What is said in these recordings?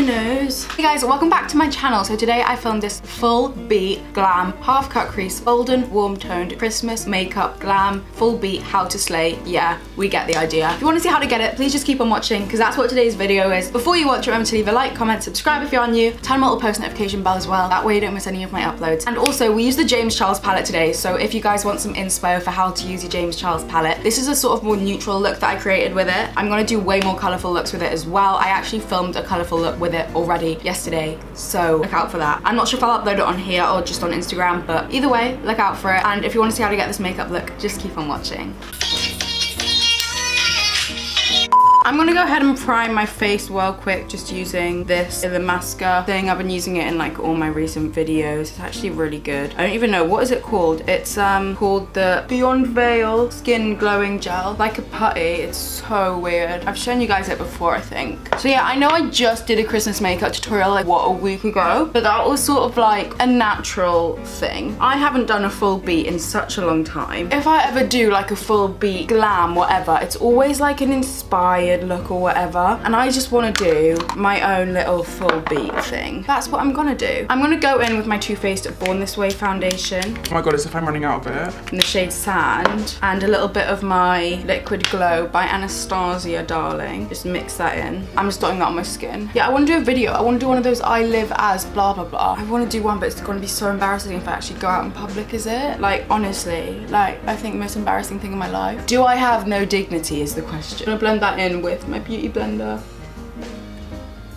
my nose. Hey guys, welcome back to my channel. So today I filmed this full beat glam, half cut crease, golden, warm toned Christmas makeup glam, full beat how to slay. Yeah, we get the idea. If you want to see how to get it, please just keep on watching because that's what today's video is. Before you watch, remember to leave a like, comment, subscribe if you're new, turn on the little post notification bell as well. That way you don't miss any of my uploads. And also we use the James Charles palette today. So if you guys want some inspo for how to use your James Charles palette, this is a sort of more neutral look that I created with it. I'm gonna do way more colorful looks with it as well. I actually filmed a colorful look with it already yesterday, so look out for that. I'm not sure if I'll upload it on here or just on Instagram, but either way, look out for it. And if you want to see how to get this makeup look, just keep on watching. I'm gonna go ahead and prime my face well quick just using this Illamasqua thing. I've been using it in like all my recent videos. It's actually really good. I don't even know, what is it called? It's called the Beyond Veil Skin Glowing Gel. Like a putty, it's so weird. I've shown you guys it before, I think. So yeah, I know I just did a Christmas makeup tutorial like what, a week ago, but that was sort of like a natural thing. I haven't done a full beat in such a long time. If I ever do like a full beat glam, whatever, it's always like an inspired look or whatever, and I just want to do my own little full beat thing. That's what I'm gonna do. I'm gonna go in with my Too Faced Born This Way foundation. Oh my god, as if I'm running out of it. In the shade Sand, and a little bit of my Liquid Glow by Anastasia, darling. Just mix that in. I'm just dotting that on my skin. Yeah, I want to do a video. I want to do one of those I live as blah blah blah. I want to do one, but it's gonna be so embarrassing if I actually go out in public, is it? Like, honestly, like, I think the most embarrassing thing in my life. Do I have no dignity is the question. I'm gonna blend that in with my beauty blender.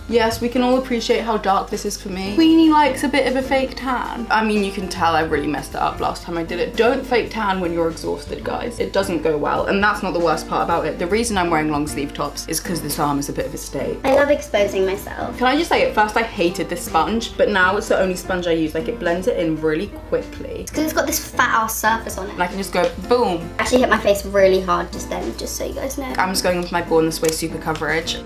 Yes, we can all appreciate how dark this is for me. Queenie likes a bit of a fake tan. I mean, you can tell I really messed it up last time I did it. Don't fake tan when you're exhausted, guys. It doesn't go well, and that's not the worst part about it. The reason I'm wearing long sleeve tops is because this arm is a bit of a state. I love exposing myself. Can I just say, at first I hated this sponge, but now it's the only sponge I use. Like, it blends it in really quickly. It's because it's got this fat ass surface on it. And I can just go boom. I actually hit my face really hard just then, just so you guys know. I'm just going with my Born This Way super coverage.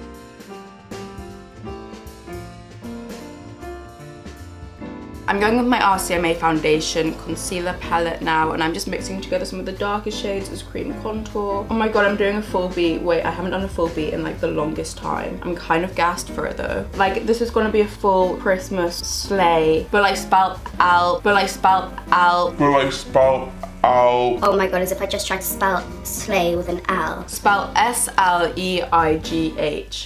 I'm going with my RCMA foundation concealer palette now, and I'm just mixing together some of the darker shades as cream contour. Oh my god, I'm doing a full beat. Wait, I haven't done a full beat in like the longest time. I'm kind of gassed for it though. Like, this is gonna be a full Christmas slay, but like spelled out, but like spelled out. But like spelled out. Oh my god, as if I just tried to spell slay with an L. Spell S-L-E-I-G-H.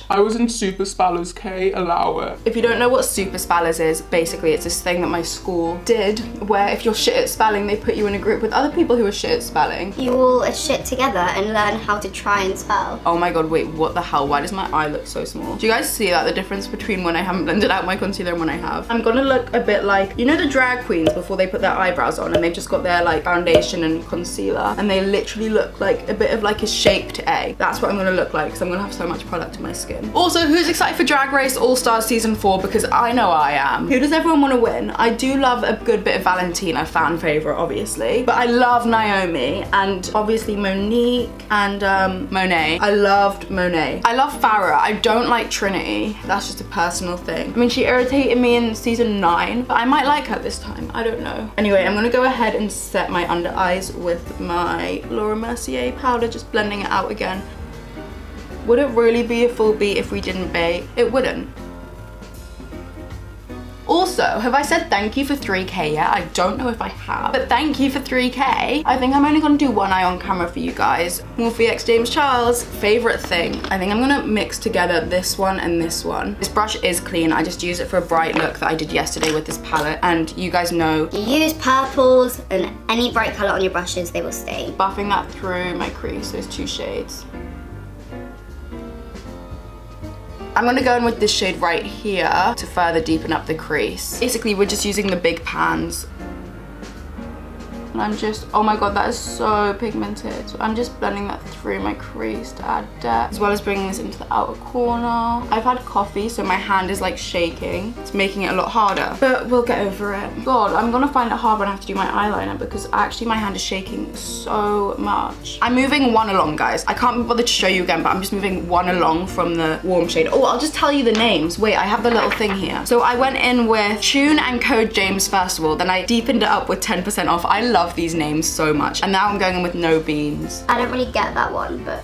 I was in Super Spellers K, allow it. If you don't know what Super Spellers is, basically it's this thing that my school did where if you're shit at spelling, they put you in a group with other people who are shit at spelling. You all are shit together and learn how to try and spell. Oh my god, wait, what the hell? Why does my eye look so small? Do you guys see that? The difference between when I haven't blended out my concealer and when I have? I'm gonna look a bit like, you know the drag queens before they put their eyebrows on and they've just got their like foundation and concealer and they literally look like a bit of like a shaped A. That's what I'm gonna look like because I'm gonna have so much product in my skin. Also, who's excited for Drag Race All Stars Season 4? Because I know I am. Who does everyone want to win? I do love a good bit of Valentina, fan favorite obviously, but I love Naomi and obviously Monique and Monet. I loved Monet. I love Farrah. I don't like Trinity. That's just a personal thing. I mean, she irritated me in season 9, but I might like her this time. I don't know. Anyway, I'm gonna go ahead and set my under eyes with my Laura Mercier powder, just blending it out again. Would it really be a full beat if we didn't bake? It wouldn't. Also, have I said thank you for 3K yet? I don't know if I have, but thank you for 3K. I think I'm only gonna do one eye on camera for you guys. Morphe X James Charles, favorite thing. I think I'm gonna mix together this one and this one. This brush is clean. I just use it for a bright look that I did yesterday with this palette, and you guys know. You use purples and any bright color on your brushes, they will stay. Buffing that through my crease, those two shades. I'm gonna go in with this shade right here to further deepen up the crease. Basically, we're just using the big pans. And I'm just, oh my god, that is so pigmented. So I'm just blending that through my crease to add depth, as well as bringing this into the outer corner. I've had coffee, so my hand is like shaking. It's making it a lot harder, but we'll get over it. God, I'm gonna find it hard when I have to do my eyeliner because actually my hand is shaking so much. I'm moving one along, guys. I can't be bothered to show you again, but I'm just moving one along from the warm shade. Oh, I'll just tell you the names. Wait, I have the little thing here. So I went in with Tune and Code James first of all, then I deepened it up with 10% off. I love these names so much, and now I'm going in with No Beans. I don't really get that one, but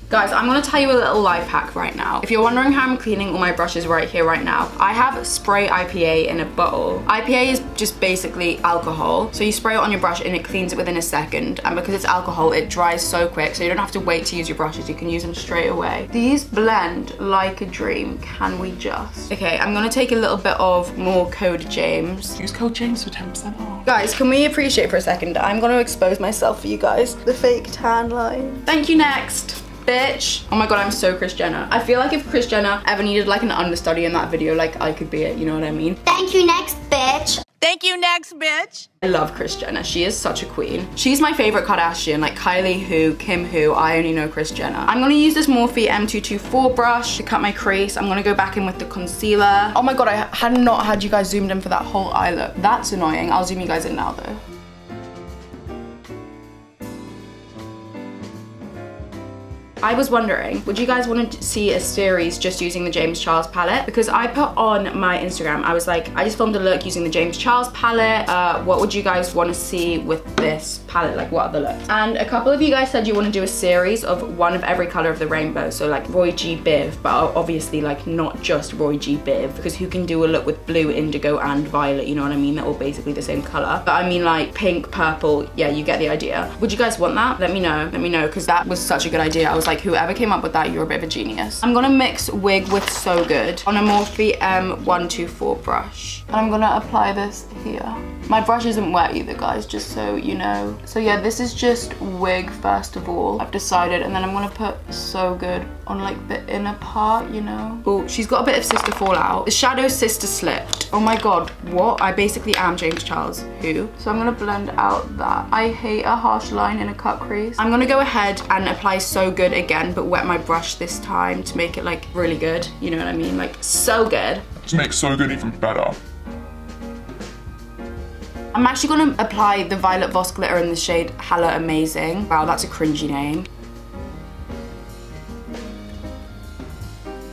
Guys, I'm gonna tell you a little life hack right now. If you're wondering how I'm cleaning all my brushes right here, right now, I have spray IPA in a bottle. IPA is just basically alcohol. So you spray it on your brush and it cleans it within a second. And because it's alcohol, it dries so quick, so you don't have to wait to use your brushes. You can use them straight away. These blend like a dream. Can we just? Okay, I'm gonna take a little bit of more Code James. Use code James for 10% off. Guys, can we appreciate for a second? I'm gonna expose myself for you guys. The fake tan line. Thank you, next. Bitch. Oh my god, I'm so Kris Jenner. I feel like if Kris Jenner ever needed like an understudy in that video, like I could be it, you know what I mean? Thank you, next bitch. Thank you, next bitch. I love Kris Jenner. She is such a queen. She's my favorite Kardashian, like Kylie who, Kim who, I only know Kris Jenner. I'm gonna use this Morphe M224 brush to cut my crease. I'm gonna go back in with the concealer. Oh my god, I had not had you guys zoomed in for that whole eye look. That's annoying. I'll zoom you guys in now though. I was wondering, would you guys want to see a series just using the James Charles palette? Because I put on my Instagram, I was like, I just filmed a look using the James Charles palette. What would you guys want to see with this palette? Like, what other looks? And a couple of you guys said you want to do a series of one of every color of the rainbow. So like Roy G. Biv, but obviously like not just Roy G. Biv, because who can do a look with blue, indigo, and violet, you know what I mean? They're all basically the same color. But I mean like pink, purple, yeah, you get the idea. Would you guys want that? Let me know, because that was such a good idea. I was like, whoever came up with that, you're a bit of a genius. I'm gonna mix Wig with So Good on a Morphe M124 brush. And I'm gonna apply this here. My brush isn't wet either, guys, just so you know. So yeah, this is just Wig first of all, I've decided, and then I'm gonna put So Good on like the inner part, you know? Oh, she's got a bit of Sister Fallout. The shadow Sister Slipped. Oh my god, what? I basically am James Charles. Who? So I'm gonna blend out that. I hate a harsh line in a cut crease. I'm gonna go ahead and apply So Good again, but wet my brush this time to make it like really good. You know what I mean? Like so good. To make So Good even better. I'm actually gonna apply the Violet Voss glitter in the shade Hella Amazing. Wow, that's a cringy name.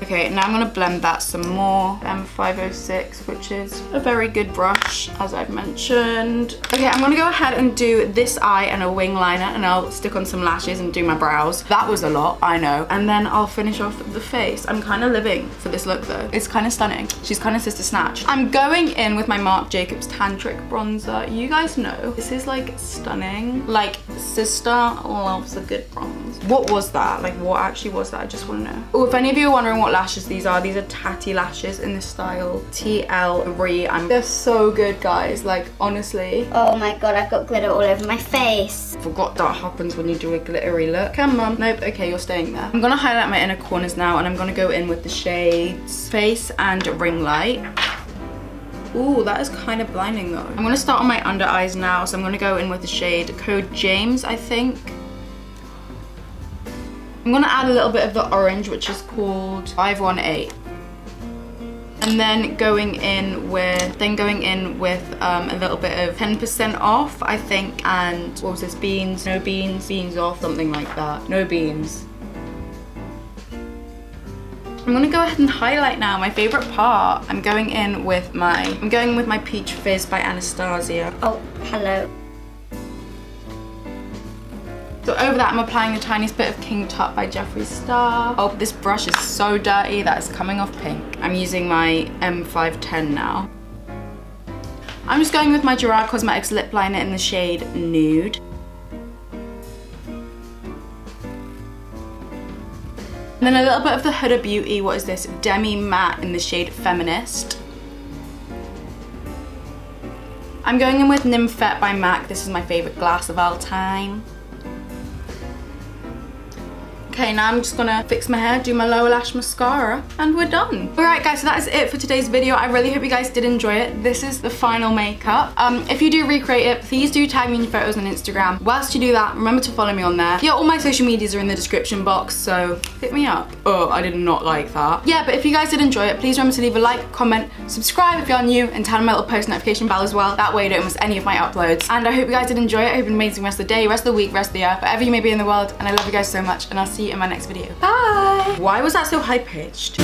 Okay, now I'm gonna blend that some more. M506, which is a very good brush, as I've mentioned. Okay, I'm gonna go ahead and do this eye and a wing liner, and I'll stick on some lashes and do my brows. That was a lot, I know. And then I'll finish off the face. I'm kind of living for this look though. It's kind of stunning. She's kind of Sister Snatch. I'm going in with my Marc Jacobs Tantric bronzer. You guys know, this is like stunning. Like, sister loves a good bronze. What was that? Like, what actually was that? I just want to know. Oh, if any of you are wondering what lashes these are tatty lashes in the style TL3. They're so good, guys, like honestly. Oh my god, I've got glitter all over my face. Forgot that happens when you do a glittery look. Come on. Nope, okay, you're staying there. I'm gonna highlight my inner corners now, and I'm gonna go in with the shades Face and Ring Light. Ooh, that is kind of blinding though. I'm gonna start on my under eyes now, so I'm gonna go in with the shade Code James, I think. I'm gonna add a little bit of the orange, which is called 518. And then going in with a little bit of 10% off, I think, and what was this, beans? No beans, beans off, something like that. No beans. I'm gonna go ahead and highlight now, my favorite part. I'm going with my Peach Fizz by Anastasia. Oh, hello. So over that, I'm applying the tiniest bit of King Tut by Jeffree Star. Oh, this brush is so dirty that it's coming off pink. I'm using my M510 now. I'm just going with my Gerard Cosmetics lip liner in the shade Nude. And then a little bit of the Huda Beauty, what is this? Demi Matte in the shade Feminist. I'm going in with Nymphette by MAC. This is my favorite glass of all time. Okay, now I'm just gonna fix my hair, do my lower lash mascara, and we're done. Alright guys, so that is it for today's video. I really hope you guys did enjoy it. This is the final makeup. If you do recreate it, please do tag me in your photos on Instagram. Whilst you do that, remember to follow me on there. Yeah, all my social medias are in the description box, so hit me up. Oh, I did not like that. Yeah, but if you guys did enjoy it, please remember to leave a like, comment, subscribe if you're new, and turn on my little post notification bell as well. That way you don't miss any of my uploads. And I hope you guys did enjoy it. I hope you have an amazing rest of the day, rest of the week, rest of the year, wherever you may be in the world. And I love you guys so much, and I'll see you in my next video. Bye! Why was that so high-pitched?